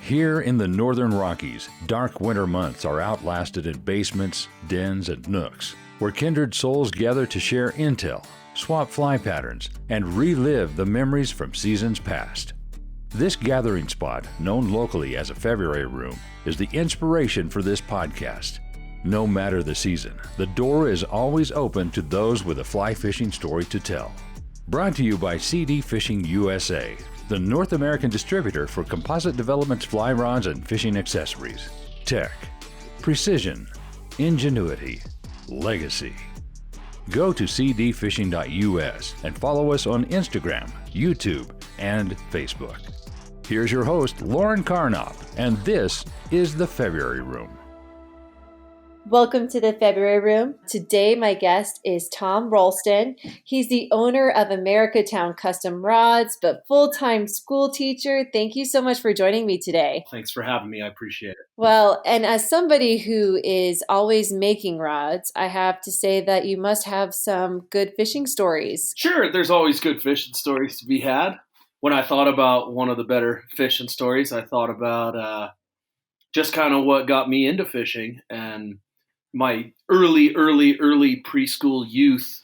Here in the Northern Rockies, dark winter months are outlasted in basements, dens, and nooks, where kindred souls gather to share intel, swap fly patterns, and relive the memories from seasons past. This gathering spot, known locally as a February room, is the inspiration for this podcast. No matter the season, the door is always open to those with a fly fishing story to tell. Brought to you by CD Fishing USA, the North American distributor for Composite Development's fly rods and fishing accessories. Tech, precision, ingenuity, legacy. Go to cdfishing.us and follow us on Instagram, YouTube, and Facebook. Here's your host, Lauren Carnop, and this is the February Room. Welcome to the February Room. Today, my guest is Tom Ralston. He's the owner of Americatown Custom Rods, but full-time school teacher. Thank you so much for joining me today. Thanks for having me. I appreciate it. Well, and as somebody who is always making rods, I have to say that you must have some good fishing stories. Sure, there's always good fishing stories to be had. When I thought about one of the better fishing stories, I thought about just kind of what got me into fishing, and my early preschool youth,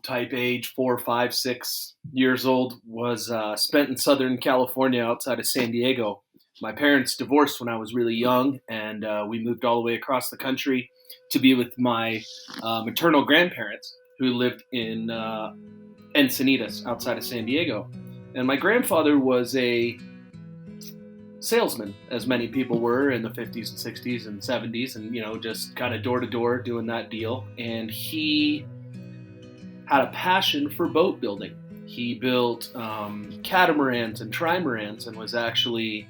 type age 4, 5, 6 years old, was spent in Southern California outside of San Diego. My parents divorced when I was really young, and we moved all the way across the country to be with my maternal grandparents, who lived in Encinitas outside of San Diego. And my grandfather was a salesman, as many people were in the 50s and 60s and 70s, and just kind of door to door doing that deal. And he had a passion for boat building. He built catamarans and trimarans and was actually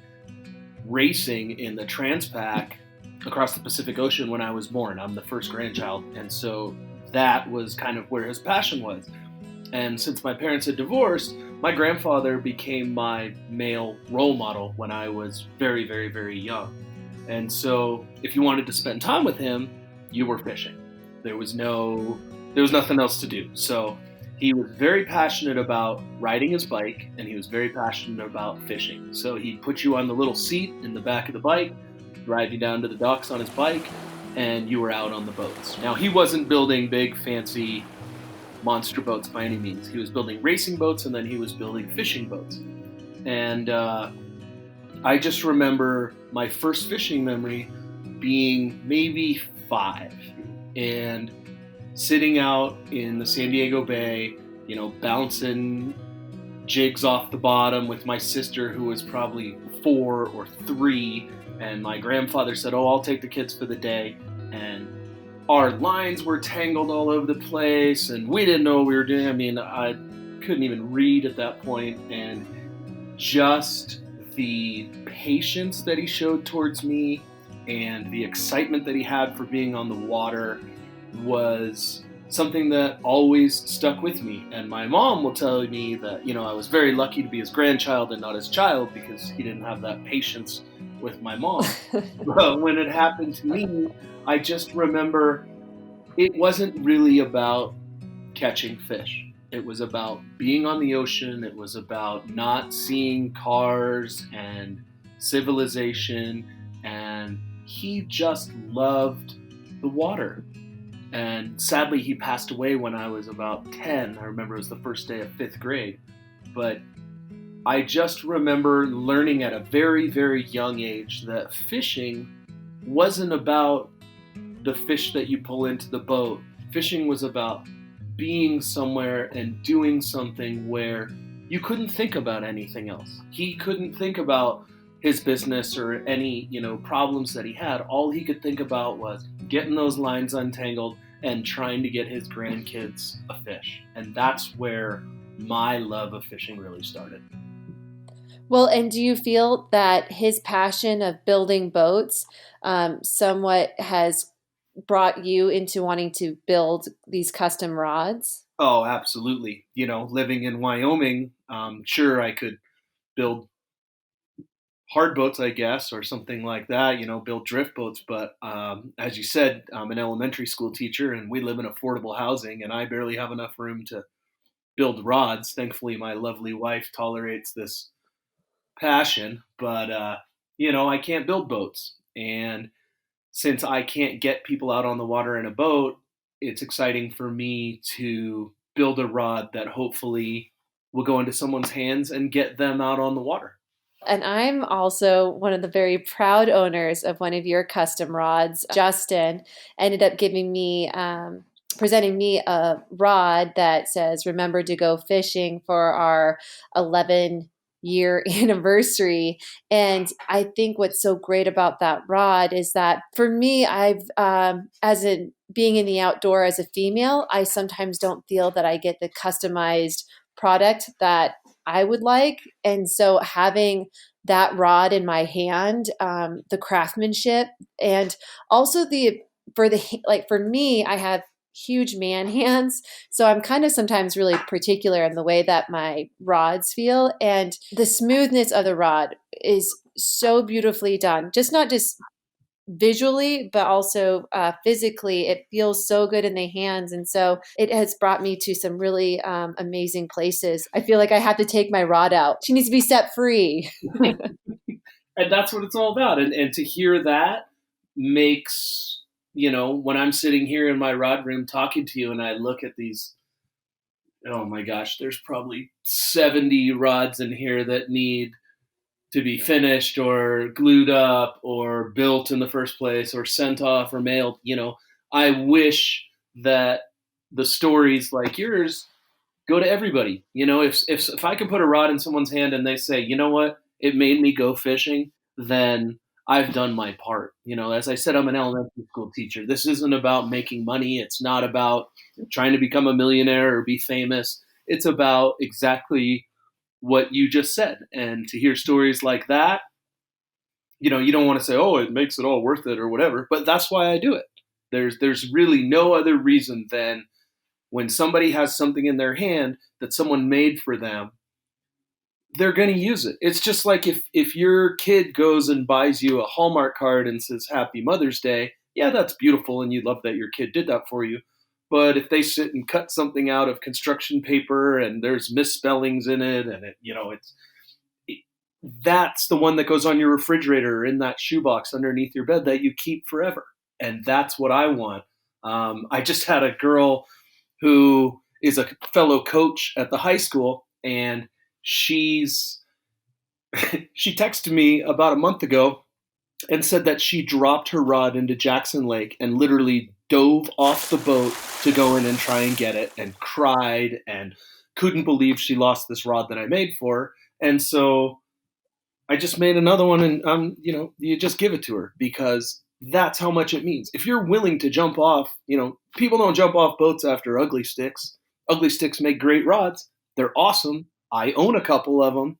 racing in the Transpac across the Pacific Ocean when I was born. I'm the first grandchild, and so that was kind of where his passion was. And since my parents had divorced, my grandfather became my male role model when I was very, very, very young. And so if you wanted to spend time with him, you were fishing. There was nothing else to do. So he was very passionate about riding his bike, and he was very passionate about fishing. So he'd put you on the little seat in the back of the bike, drive you down to the docks on his bike, and you were out on the boats. Now, he wasn't building big, fancy monster boats by any means. He was building racing boats, and then he was building fishing boats. And I just remember my first fishing memory being maybe 5 and sitting out in the San Diego Bay, bouncing jigs off the bottom with my sister, who was probably 4 or 3, and my grandfather said, "Oh, I'll take the kids for the day." And our lines were tangled all over the place, and we didn't know what we were doing. I mean, I couldn't even read at that point, and just the patience that he showed towards me and the excitement that he had for being on the water was something that always stuck with me. And my mom will tell me that, I was very lucky to be his grandchild and not his child, because he didn't have that patience with my mom. But when it happened to me, I just remember it wasn't really about catching fish. It was about being on the ocean. It was about not seeing cars and civilization. And he just loved the water. And sadly, he passed away when I was about 10. I remember it was the first day of 5th grade. But I just remember learning at a very, very young age that fishing wasn't about the fish that you pull into the boat. Fishing was about being somewhere and doing something where you couldn't think about anything else. He couldn't think about his business or any, problems that he had. All he could think about was getting those lines untangled and trying to get his grandkids a fish. And that's where my love of fishing really started. Well, and do you feel that his passion of building boats somewhat has brought you into wanting to build these custom rods? Oh, absolutely. Living in Wyoming, sure, I could build hard boats, I guess, or something like that, build drift boats. But as you said, I'm an elementary school teacher, and we live in affordable housing, and I barely have enough room to build rods. Thankfully, my lovely wife tolerates this passion. But I can't build boats. And since I can't get people out on the water in a boat, it's exciting for me to build a rod that hopefully will go into someone's hands and get them out on the water. And I'm also one of the very proud owners of one of your custom rods. Justin ended up presenting me a rod that says, "Remember to go fishing" for our 11-year anniversary. And I think what's so great about that rod is that for me, being in the outdoor as a female, I sometimes don't feel that I get the customized product that I would like. And so having that rod in my hand, the craftsmanship, and also for me, I have huge man hands. So I'm kind of sometimes really particular in the way that my rods feel. And the smoothness of the rod is so beautifully done. Not just visually, but also physically. It feels so good in the hands. And so it has brought me to some really amazing places. I feel like I have to take my rod out. She needs to be set free. And that's what it's all about. And to hear that makes, when I'm sitting here in my rod room talking to you and I look at these, oh my gosh, there's probably 70 rods in here that need to be finished or glued up or built in the first place or sent off or mailed. I wish that the stories like yours go to everybody. If I can put a rod in someone's hand and they say, you know what, it made me go fishing, then I've done my part. As I said, I'm an elementary school teacher. This isn't about making money. It's not about trying to become a millionaire or be famous. It's about exactly what you just said. And to hear stories like that, you don't want to say, oh, it makes it all worth it or whatever, but that's why I do it. There's really no other reason than when somebody has something in their hand that someone made for them, they're going to use it. It's just like if your kid goes and buys you a Hallmark card and says Happy Mother's Day, yeah, that's beautiful and you love that your kid did that for you. But if they sit and cut something out of construction paper and there's misspellings in it and that's the one that goes on your refrigerator or in that shoebox underneath your bed that you keep forever. And that's what I want. I just had a girl who is a fellow coach at the high school, and she texted me about a month ago and said that she dropped her rod into Jackson Lake and literally dove off the boat to go in and try and get it, and cried and couldn't believe she lost this rod that I made for her. And so I just made another one, and you just give it to her because that's how much it means. If you're willing to jump off, people don't jump off boats after ugly sticks. Ugly sticks make great rods. They're awesome. I own a couple of them,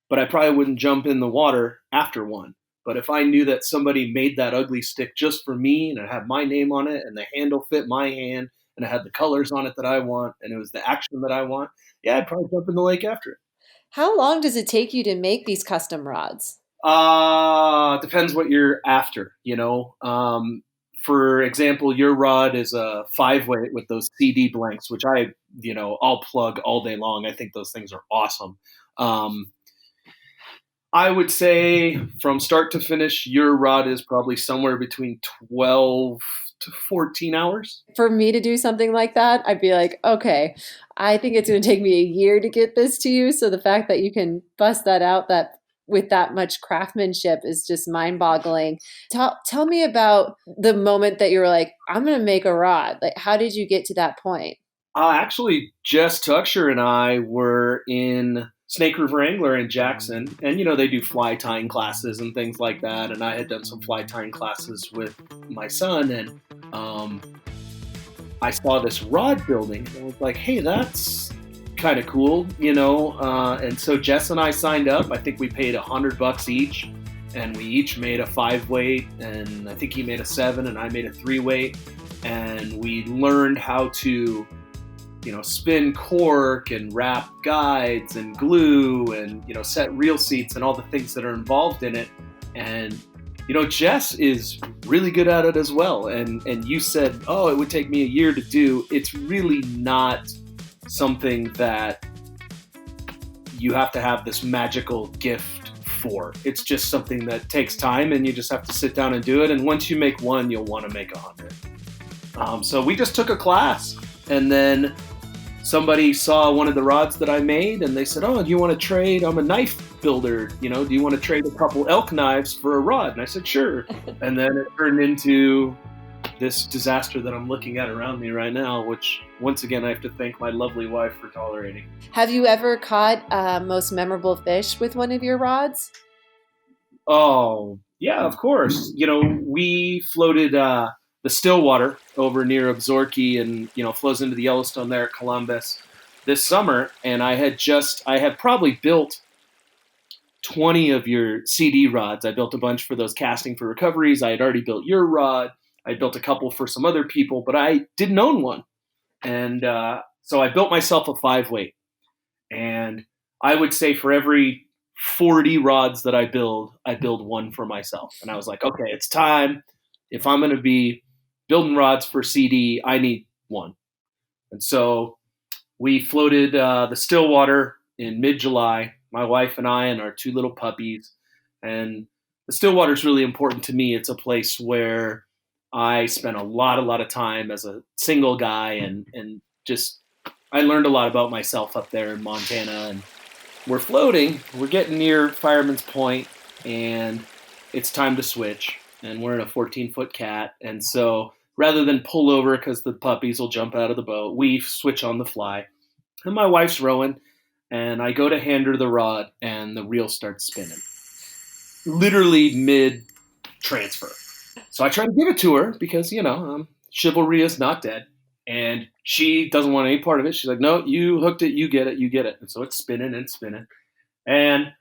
but I probably wouldn't jump in the water after one. But if I knew that somebody made that ugly stick just for me and it had my name on it and the handle fit my hand and it had the colors on it that I want and it was the action that I want, yeah, I'd probably jump in the lake after it. How long does it take you to make these custom rods? Depends what you're after, For example, your rod is a 5-weight with those CD blanks, which I'll plug all day long. I think those things are awesome. I would say from start to finish, your rod is probably somewhere between 12 to 14 hours. For me to do something like that, I'd be like, okay, I think it's going to take me a year to get this to you. So the fact that you can bust that out with that much craftsmanship is just mind-boggling. Tell me about the moment that you were like, I'm going to make a rod. Like, how did you get to that point? Actually, Jess Tucksher and I were in Snake River Angler in Jackson, and they do fly tying classes and things like that, and I had done some fly tying classes with my son, and I saw this rod building, and I was like, hey, that's kind of cool, and so Jess and I signed up. I think we paid $100 each, and we each made a 5-weight, and I think he made a 7 and I made a 3-weight, and we learned how to spin cork and wrap guides and glue and, set reel seats and all the things that are involved in it. And, Jess is really good at it as well. And you said, oh, it would take me a year to do. It's really not something that you have to have this magical gift 4. It's just something that takes time, and you just have to sit down and do it. And once you make one, you'll want to make 100. So we just took a class, and then somebody saw one of the rods that I made, and they said, "Oh, do you want to trade? I'm a knife builder. Do you want to trade a couple elk knives for a rod?" And I said, "Sure." And then it turned into this disaster that I'm looking at around me right now, which once again, I have to thank my lovely wife for tolerating. Have you ever caught a most memorable fish with one of your rods? Oh, yeah, of course. We floated the Stillwater over near Absaroka and, flows into the Yellowstone there at Columbus this summer. And I had probably built 20 of your CD rods. I built a bunch for those casting for recoveries. I had already built your rod. I built a couple for some other people, but I didn't own one. And so I built myself a 5-weight. And I would say for every 40 rods that I build one for myself. And I was like, okay, it's time. If I'm going to be building rods for CD, I need one. And so we floated the Stillwater in mid-July, my wife and I and our 2 little puppies. And the Stillwater is really important to me. It's a place where I spent a lot of time as a single guy, and just I learned a lot about myself up there in Montana. And we're floating, we're getting near Fireman's Point, and it's time to switch. And we're in a 14-foot cat. And so rather than pull over because the puppies will jump out of the boat, we switch on the fly. And my wife's rowing, and I go to hand her the rod, and the reel starts spinning. Literally mid-transfer. So I try to give it to her because, chivalry is not dead. And she doesn't want any part of it. She's like, "No, you hooked it, you get it, you get it." And so it's spinning and spinning. And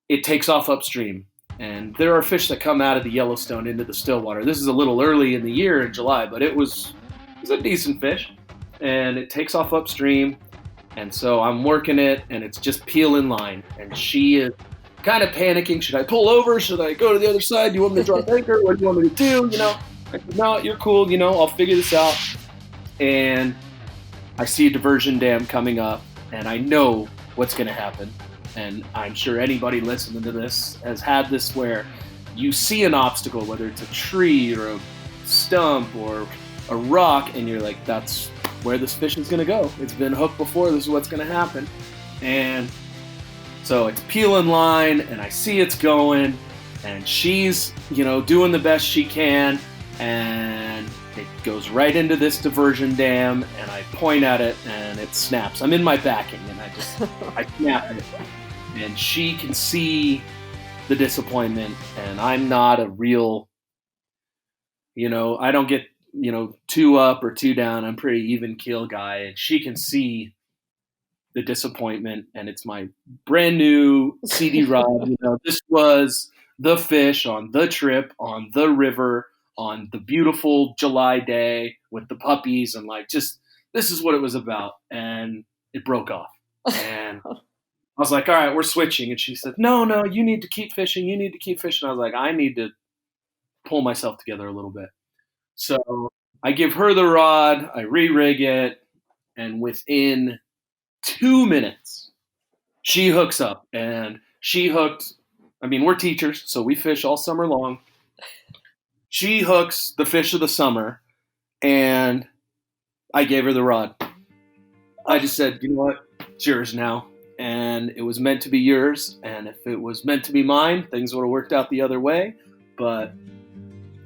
it takes off upstream. And there are fish that come out of the Yellowstone into the Stillwater. This is a little early in the year in July, but it was a decent fish. And it takes off upstream. And so I'm working it, and it's just peeling line. And she is kind of panicking. Should I pull over? Should I go to the other side? Do you want me to drop anchor? What do you want me to do? I said, "No, you're cool. I'll figure this out." And I see a diversion dam coming up, and I know what's going to happen. And I'm sure anybody listening to this has had this where you see an obstacle, whether it's a tree or a stump or a rock, and you're like, that's where this fish is going to go. It's been hooked before. This is what's going to happen. And so it's peeling line, and I see it's going, and she's, doing the best she can, and it goes right into this diversion dam, and I point at it, and it snaps. I'm in my backing, and I snap it, and she can see the disappointment, and I'm not a real, I don't get, 2 up or 2 down. I'm pretty even keel guy, and she can see the disappointment, and it's my brand new CD rod. This was the fish on the trip, on the river, on the beautiful July day with the puppies, and this is what it was about. And it broke off. And I was like, "All right, we're switching." And she said, No, you need to keep fishing. You need to keep fishing. I was like, I need to pull myself together a little bit. So I give her the rod, I re-rig it, and within 2 minutes, she hooks up. And she hooked, we're teachers, so we fish all summer long. She hooks the fish of the summer, and I gave her the rod. I just said, "You know what? It's yours now." And it was meant to be yours. And if it was meant to be mine, things would have worked out the other way. But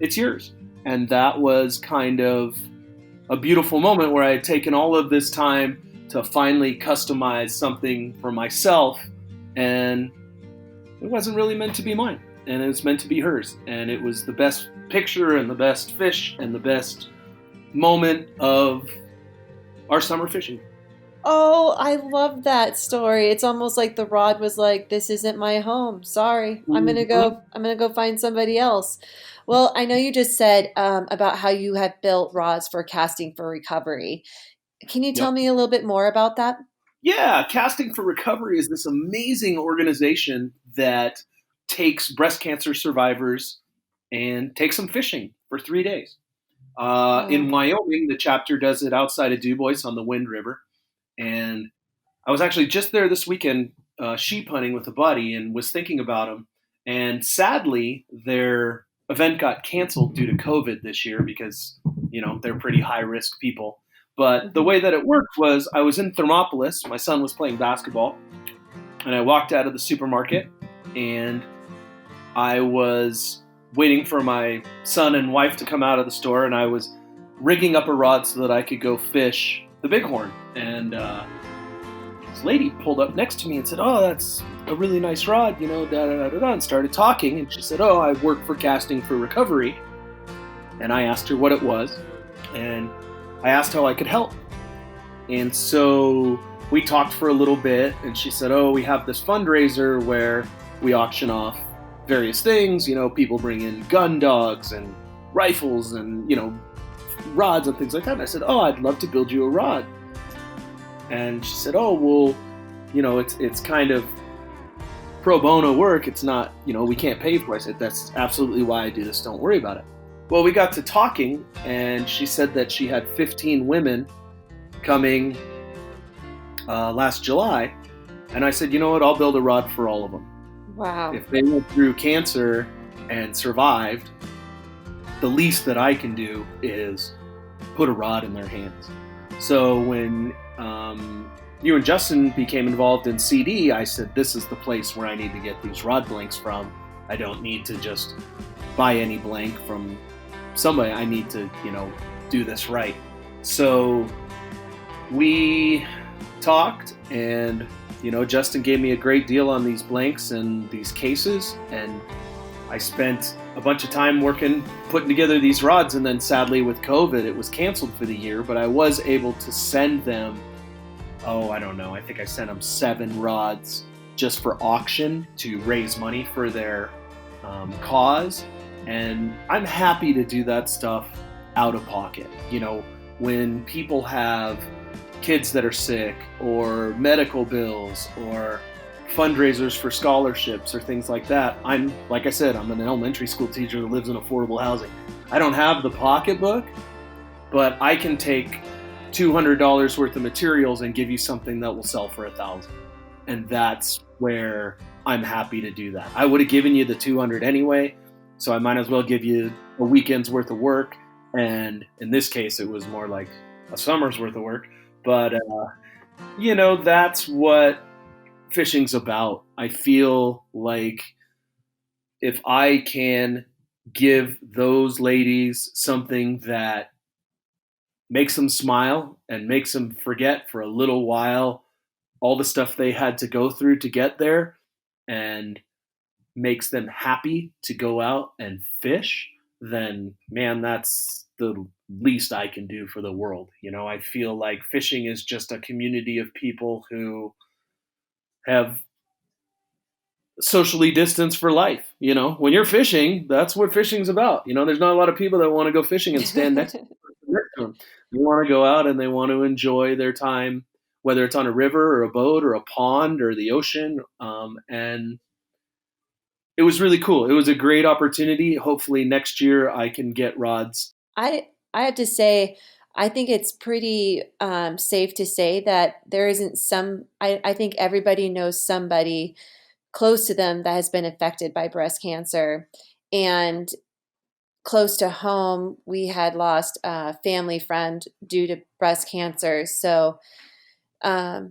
it's yours. And that was kind of a beautiful moment where I had taken all of this time to finally customize something for myself. And it wasn't really meant to be mine. And it was meant to be hers. And it was the best picture and the best fish and the best moment of our summer fishing. Oh, I love that story. It's almost like the rod was like, "This isn't my home. Sorry. I'm going to go find somebody else." Well, I know you just said about how you have built rods for casting for recovery. Can you tell me a little bit more about that? Yeah, Casting for Recovery is this amazing organization that takes breast cancer survivors and takes them fishing for 3 days. In Wyoming, the chapter does it outside of Du Bois on the Wind River. And I was actually just there this weekend sheep hunting with a buddy and was thinking about them. And sadly, their event got canceled due to COVID this year because, they're pretty high risk people. But the way that it worked was I was in Thermopolis. My son was playing basketball. And I walked out of the supermarket and I was waiting for my son and wife to come out of the store. And I was rigging up a rod so that I could go fish the bighorn. And this lady pulled up next to me and said, "Oh, that's a really nice rod, and started talking. And she said, "Oh, I work for Casting for Recovery." And I asked her what it was. And I asked how I could help. And so we talked for a little bit. And she said, "Oh, we have this fundraiser where we auction off various things. People bring in gun dogs and rifles and, rods and things like that." And I said, "Oh, I'd love to build you a rod." And she said, "Oh, well, it's kind of pro bono work. It's not, we can't pay for it." I said, "That's absolutely why I do this. Don't worry about it." Well, we got to talking, and she said that she had 15 women coming last July. And I said, "You know what? I'll build a rod for all of them." Wow. If they went through cancer and survived, the least that I can do is put a rod in their hands. So when you and Justin became involved in CD, I said, this is the place where I need to get these rod blanks from. I don't need to just buy any blank from somebody. I need to, do this right. So we talked, and, Justin gave me a great deal on these blanks and these cases, and I spent a bunch of time putting together these rods, and then sadly with COVID, it was canceled for the year, but I was able to send them, I don't know, I think I sent them 7 rods just for auction to raise money for their cause. And I'm happy to do that stuff out of pocket. When people have kids that are sick, or medical bills, or fundraisers for scholarships or things like that. Like I said, I'm an elementary school teacher that lives in affordable housing. I don't have the pocketbook, but I can take $200 worth of materials and give you something that will sell for $1,000. And that's where I'm happy to do that. I would have given you the 200 anyway, so I might as well give you a weekend's worth of work. And in this case, it was more like a summer's worth of work. But, that's what fishing's about. I feel like if I can give those ladies something that makes them smile and makes them forget for a little while all the stuff they had to go through to get there, and makes them happy to go out and fish, then man, that's the least I can do for the world. I feel like fishing is just a community of people who have socially distanced for life. When you're fishing, that's what fishing's about. There's not a lot of people that want to go fishing and stand next to them. They want to go out and they want to enjoy their time, whether it's on a river or a boat or a pond or the ocean. And it was really cool. It was a great opportunity. Hopefully next year I can get rods. I have to say, I think it's pretty safe to say that there isn't I think everybody knows somebody close to them that has been affected by breast cancer. And close to home, we had lost a family friend due to breast cancer. So I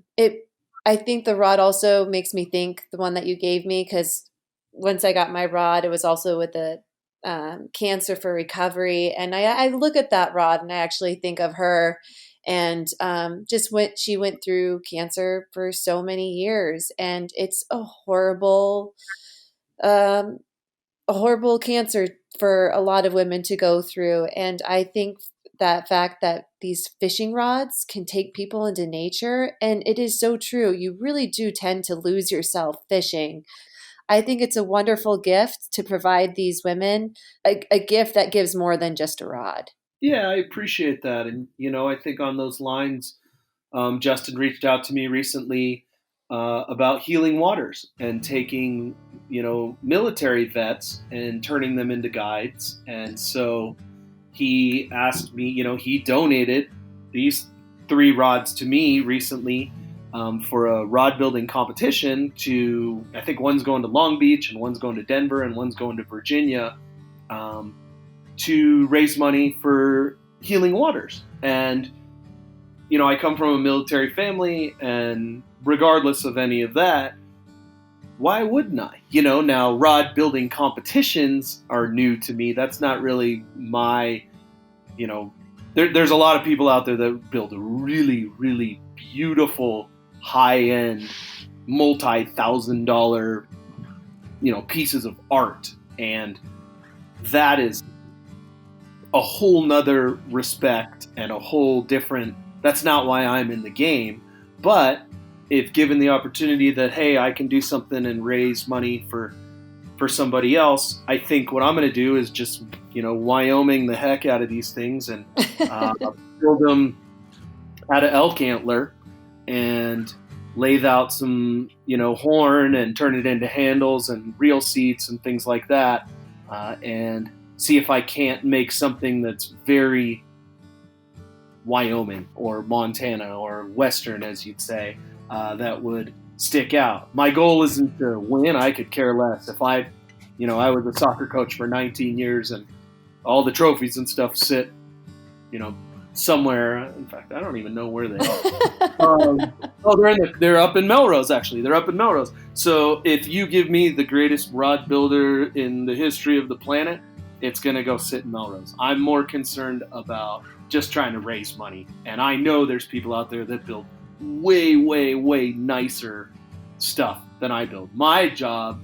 think the rod also makes me think, the one that you gave me, because once I got my rod, it was also with the Cancer for Recovery. And I look at that rod and I actually think of her, and she went through cancer for so many years, and it's a horrible cancer for a lot of women to go through. And I think that fact that these fishing rods can take people into nature, and it is so true. You really do tend to lose yourself fishing. I think it's a wonderful gift to provide these women a gift that gives more than just a rod. Yeah, I appreciate that. And, I think on those lines, Justin reached out to me recently about healing waters and taking, military vets and turning them into guides. And so he asked me, he donated these 3 rods to me recently for a rod building competition to, I think one's going to Long Beach and one's going to Denver and one's going to Virginia, to raise money for Healing Waters. And, I come from a military family, and regardless of any of that, why wouldn't I? Now rod building competitions are new to me. That's not really my, there's a lot of people out there that build really, really beautiful, high-end, multi-$1,000, pieces of art. And that is a whole nother respect and a whole different, that's not why I'm in the game. But if given the opportunity that, hey, I can do something and raise money for somebody else, I think what I'm going to do is just, Wyoming the heck out of these things and build them out of elk antler and lathe out some, horn and turn it into handles and reel seats and things like that, and see if I can't make something that's very Wyoming or Montana or Western, as you'd say, that would stick out. My goal isn't to win. I could care less. If I was a soccer coach for 19 years and all the trophies and stuff sit, somewhere. In fact, I don't even know where they are. They're up in Melrose, actually. They're up in Melrose. So if you give me the greatest rod builder in the history of the planet, it's going to go sit in Melrose. I'm more concerned about just trying to raise money. And I know there's people out there that build way, way, way nicer stuff than I build. My job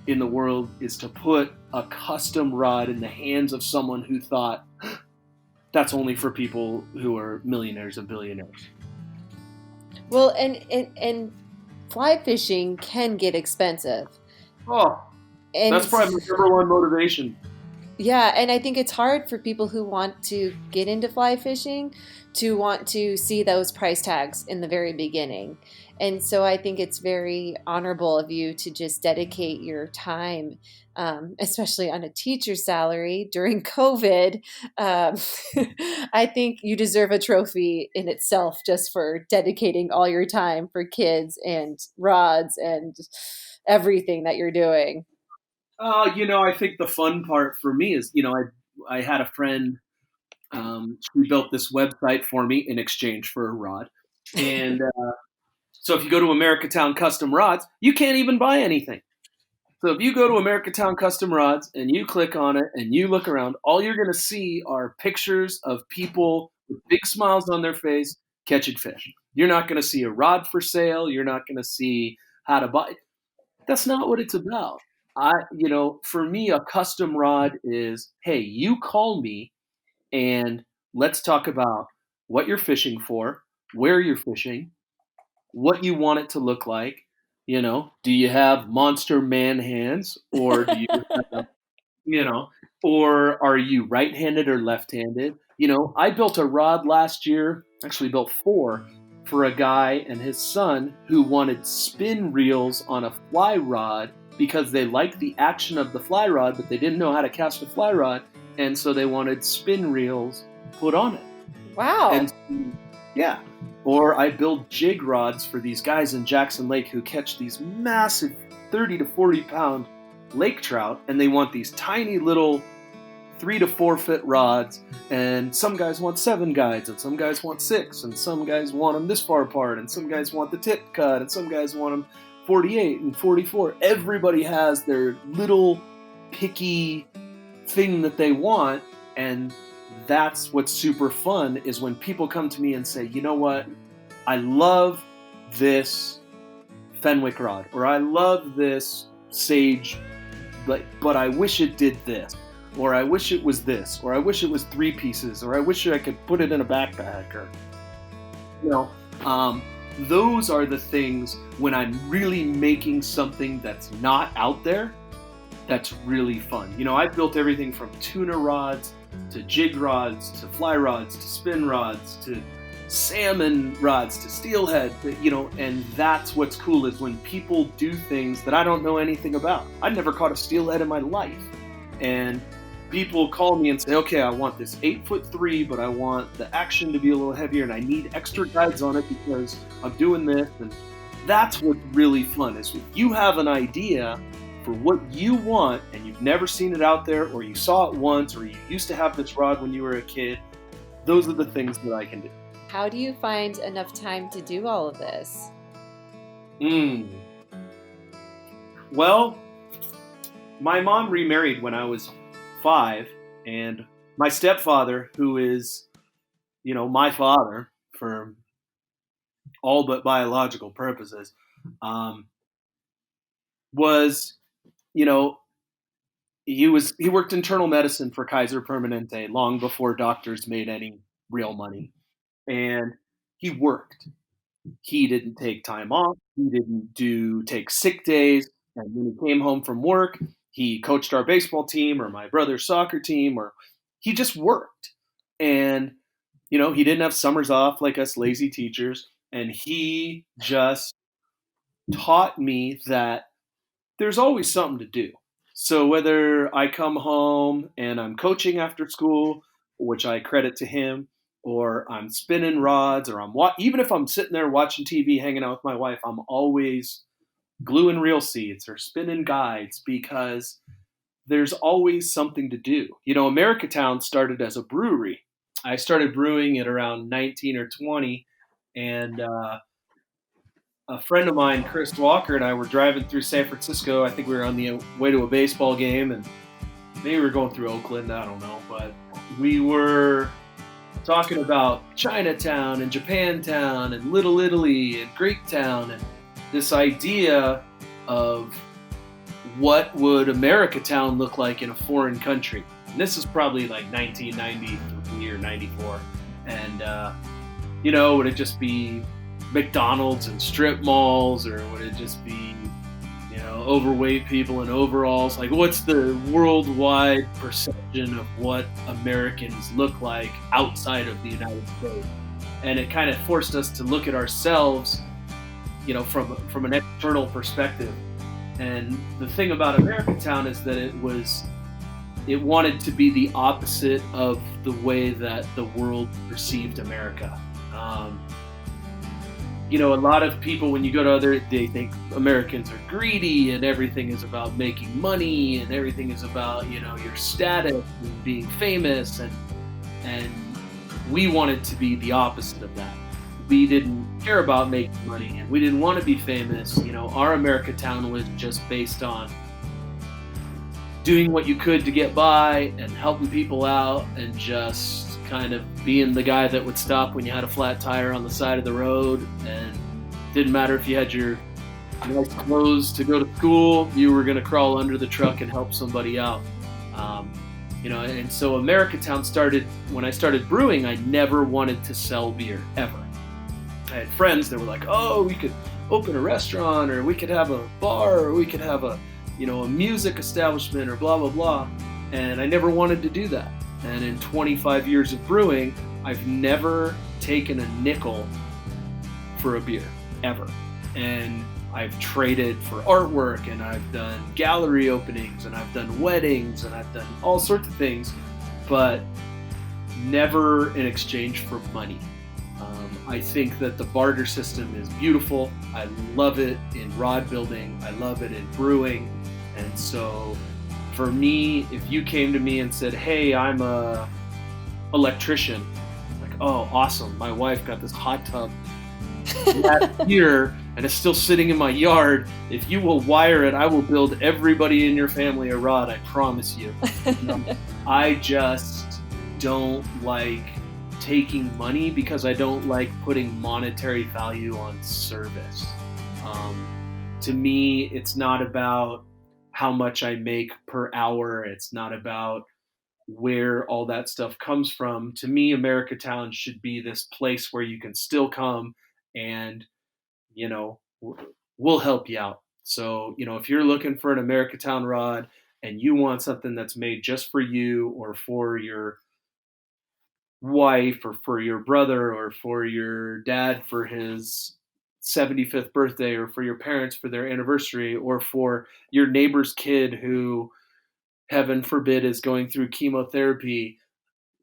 in the world is to put a custom rod in the hands of someone who thought that's only for people who are millionaires and billionaires. Well, and fly fishing can get expensive. Oh, and that's probably my number one motivation. Yeah, and I think it's hard for people who want to get into fly fishing to want to see those price tags in the very beginning. And so I think it's very honorable of you to just dedicate your time, especially on a teacher's salary during COVID. I think you deserve a trophy in itself just for dedicating all your time for kids and rods and everything that you're doing. I think the fun part for me is, I had a friend who built this website for me in exchange for a rod. And so if you go to Americatown Custom Rods, you can't even buy anything. So if you go to Americatown Custom Rods and you click on it and you look around, all you're going to see are pictures of people with big smiles on their face catching fish. You're not going to see a rod for sale. You're not going to see how to buy. That's not what it's about. For me, a custom rod is, hey, you call me and let's talk about what you're fishing for, where you're fishing, what you want it to look like. Do you have monster man hands, or do you have, or are you right-handed or left-handed? I built a rod last year, actually built 4 for a guy and his son who wanted spin reels on a fly rod because they liked the action of the fly rod, but they didn't know how to cast a fly rod, and so they wanted spin reels put on it. Wow. And yeah. Or I build jig rods for these guys in Jackson Lake who catch these massive 30 to 40 pound lake trout, and they want these tiny little 3 to 4 foot rods, and some guys want 7 guides, and some guys want 6, and some guys want them this far apart, and some guys want the tip cut, and some guys want them 48 and 44. Everybody has their little picky thing that they want, and that's what's super fun is when people come to me and say, you know what, I love this Fenwick rod, or I love this Sage, but I wish it did this, or I wish it was this, or I wish it was 3 pieces, or I wish I could put it in a backpack, or, those are the things when I'm really making something that's not out there, that's really fun. I've built everything from tuna rods to jig rods to fly rods to spin rods to salmon rods to steelhead, and that's what's cool is when people do things that I don't know anything about. I've never caught a steelhead in my life, and people call me and say, okay, I want this 8'3", but I want the action to be a little heavier and I need extra guides on it because I'm doing this. And that's what's really fun is if you have an idea for what you want and you've never seen it out there, or you saw it once, or you used to have this rod when you were a kid, those are the things that I can do. How do you find enough time to do all of this? Well, my mom remarried when I was 5, and my stepfather, who is, my father for all but biological purposes, was, he worked internal medicine for Kaiser Permanente long before doctors made any real money, and he worked. He didn't take time off. He didn't take sick days. And when he came home from work, he coached our baseball team or my brother's soccer team, or he just worked. And, he didn't have summers off like us lazy teachers. And he just taught me that there's always something to do. So whether I come home and I'm coaching after school, which I credit to him, or I'm spinning rods, or even if I'm sitting there watching TV, hanging out with my wife, I'm always gluing reel seats or spinning guides because there's always something to do. Americatown started as a brewery. I started brewing at around 19 or 20, and a friend of mine, Chris Walker, and I were driving through San Francisco. I think we were on the way to a baseball game, and maybe we were going through Oakland. I don't know, but we were talking about Chinatown and Japantown and Little Italy and Greektown, and this idea of what would Americatown look like in a foreign country. And this is probably like 1993 or 94. And, would it just be McDonald's and strip malls, or would it just be, overweight people in overalls? Like, what's the worldwide perception of what Americans look like outside of the United States? And it kind of forced us to look at ourselves, from an external perspective. And the thing about Americatown is that it wanted to be the opposite of the way that the world perceived America. A lot of people, when you go to they think Americans are greedy and everything is about making money and everything is about, your status and being famous. And we wanted to be the opposite of that. We didn't care about making money and we didn't want to be famous. Our Americatown was just based on doing what you could to get by and helping people out and just kind of being the guy that would stop when you had a flat tire on the side of the road. And didn't matter if you had your nice clothes to go to school, you were going to crawl under the truck and help somebody out. And so Americatown started, when I started brewing, I never wanted to sell beer, ever. I had friends that were like, oh, we could open a restaurant, or we could have a bar, or we could have a music establishment, or blah, blah, blah. And I never wanted to do that. And in 25 years of brewing, I've never taken a nickel for a beer, ever. And I've traded for artwork, and I've done gallery openings, and I've done weddings, and I've done all sorts of things, but never in exchange for money. I think that the barter system is beautiful. I love it in rod building. I love it in brewing. And so for me, if you came to me and said, hey, I'm a electrician, like, oh, awesome. My wife got this hot tub last year and it's still sitting in my yard. If you will wire it, I will build everybody in your family a rod. I promise you. I just don't like taking money because I don't like putting monetary value on service. To me, it's not about how much I make per hour. It's not about where all that stuff comes from. To me, Americatown should be this place where you can still come and, we'll help you out. So, if you're looking for an Americatown rod and you want something that's made just for you or for your wife or for your brother or for your dad for his 75th birthday, or for your parents for their anniversary, or for your neighbor's kid who heaven forbid, is going through chemotherapy,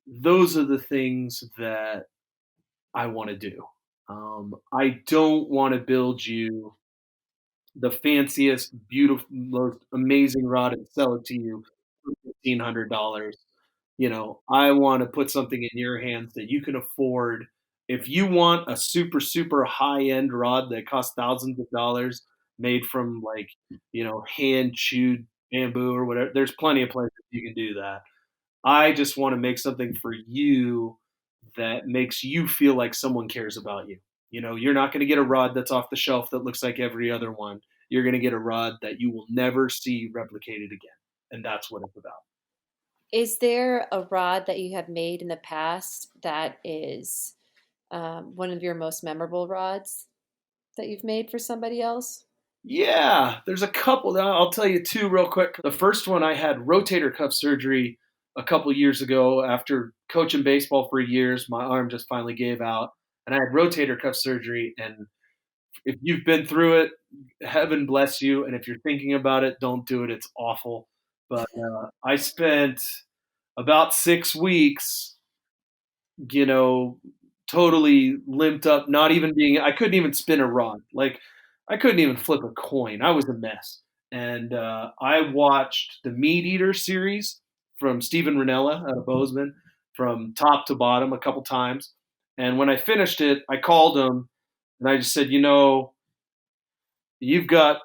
those are the things that I want to do. I don't want to build you the fanciest, beautiful, most amazing rod and sell it to you for $1,500. I want to put something in your hands that you can afford. If you want a super, super high end rod that costs thousands of dollars, made from like, hand chewed bamboo or whatever, there's plenty of places you can do that. I just want to make something for you that makes you feel like someone cares about you. You're not going to get a rod that's off the shelf that looks like every other one. You're going to get a rod that you will never see replicated again. And that's what it's about. Is there a rod that you have made in the past that is one of your most memorable rods that you've made for somebody else? Yeah, there's a couple. I'll tell you two real quick. The first one, I had rotator cuff surgery a couple years ago after coaching baseball for years. My arm just finally gave out, and I had rotator cuff surgery. And if you've been through it, heaven bless you. And if you're thinking about it, don't do it. It's awful. But I spent about 6 weeks, totally limped up, not even I couldn't even spin a rod. Like, I couldn't even flip a coin. I was a mess. And I watched the Meat Eater series from Steven Ranella out of Bozeman from top to bottom a couple times. And when I finished it, I called him and I just said, you've got,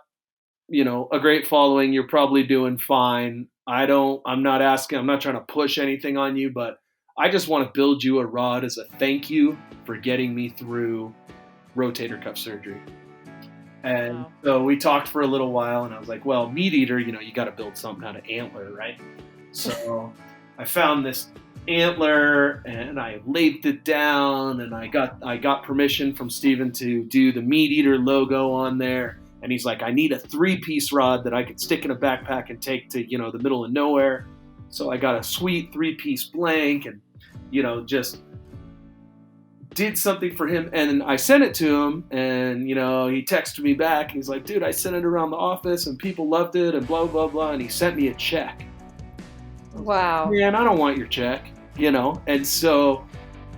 a great following. You're probably doing fine. I'm not trying to push anything on you, but I just want to build you a rod as a thank you for getting me through rotator cuff surgery. And wow. So we talked for a little while, and I was like, well, Meat Eater, you got to build something out of antler, right? So I found this antler, and I lathed it down, and I got permission from Steven to do the Meat Eater logo on there. And he's like, I need a 3-piece rod that I could stick in a backpack and take to, the middle of nowhere. So I got a sweet 3-piece blank and, just did something for him. And I sent it to him and, he texted me back. He's like, dude, I sent it around the office and people loved it and blah, blah, blah. And he sent me a check. Wow. Man, I don't want your check, And so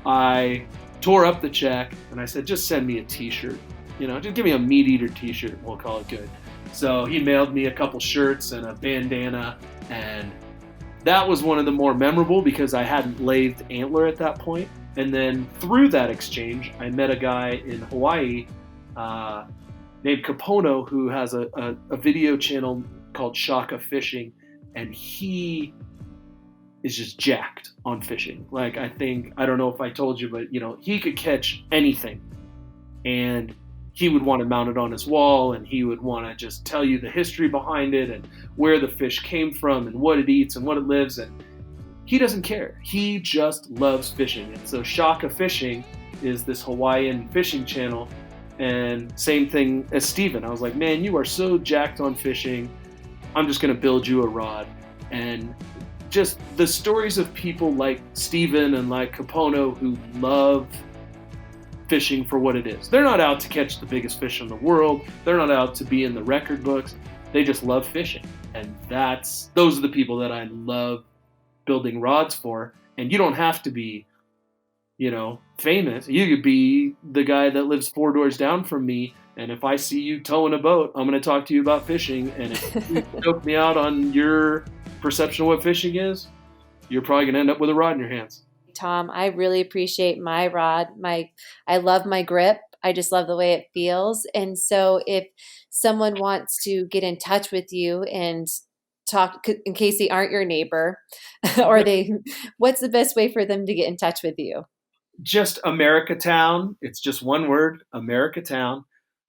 I tore up the check and I said, just send me a t-shirt. Just give me a Meat Eater t-shirt and we'll call it good. So he mailed me a couple shirts and a bandana, and that was one of the more memorable because I hadn't lathed antler at that point. And then through that exchange, I met a guy in Hawaii named Kapono who has a video channel called Shaka Fishing, and he is just jacked on fishing. Like, I don't know if I told you, but he could catch anything. And he would want to mount it on his wall, and he would want to just tell you the history behind it and where the fish came from and what it eats and what it lives. And he doesn't care. He just loves fishing. And so Shaka Fishing is this Hawaiian fishing channel, and same thing as Steven. I was like, man, you are so jacked on fishing. I'm just going to build you a rod. And just the stories of people like Steven and like Kapono who love fishing for what it is. They're not out to catch the biggest fish in the world. They're not out to be in the record books. They just love fishing. And those are the people that I love building rods for. And you don't have to be, famous. You could be the guy that lives 4 doors down from me. And if I see you towing a boat, I'm going to talk to you about fishing. And if you choke me out on your perception of what fishing is, you're probably going to end up with a rod in your hands. Tom, I really appreciate my rod. I love my grip. I just love the way it feels. And so if someone wants to get in touch with you and talk, in case they aren't your neighbor, or what's the best way for them to get in touch with you? Just Americatown. It's just one word, Americatown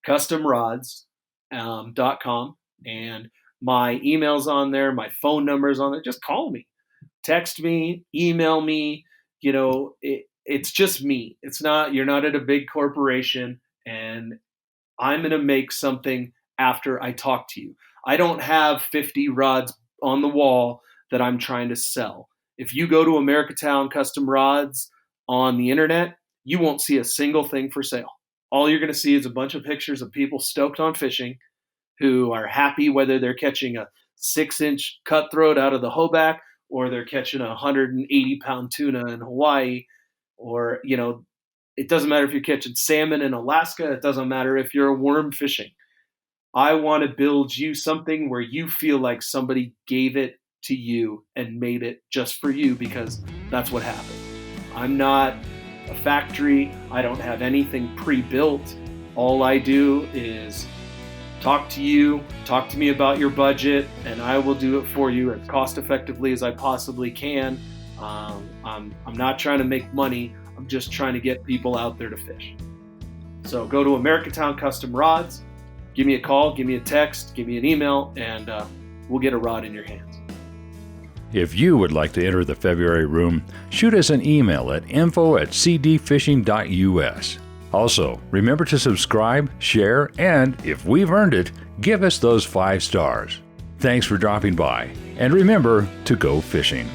Custom Rods .com. And my email's on there. My phone number's on there. Just call me, text me, email me. It's just me. You're not at a big corporation, and I'm going to make something after I talk to you. I don't have 50 rods on the wall that I'm trying to sell. If you go to Americatown Custom Rods on the internet, you won't see a single thing for sale. All you're going to see is a bunch of pictures of people stoked on fishing who are happy whether they're catching a 6-inch cutthroat out of the Hoback, or they're catching a 180-pound tuna in Hawaii, or, it doesn't matter if you're catching salmon in Alaska. It doesn't matter if you're worm fishing. I want to build you something where you feel like somebody gave it to you and made it just for you, because that's what happened. I'm not a factory. I don't have anything pre-built. All I do is talk to you, talk to me about your budget, and I will do it for you as cost effectively as I possibly can. I'm not trying to make money. I'm just trying to get people out there to fish. So go to Americatown Custom Rods, give me a call, give me a text, give me an email, and we'll get a rod in your hands. If you would like to enter the February room, shoot us an email at info@cdfishing.us. Also, remember to subscribe, share, and if we've earned it, give us those 5 stars. Thanks for dropping by, and remember to go fishing.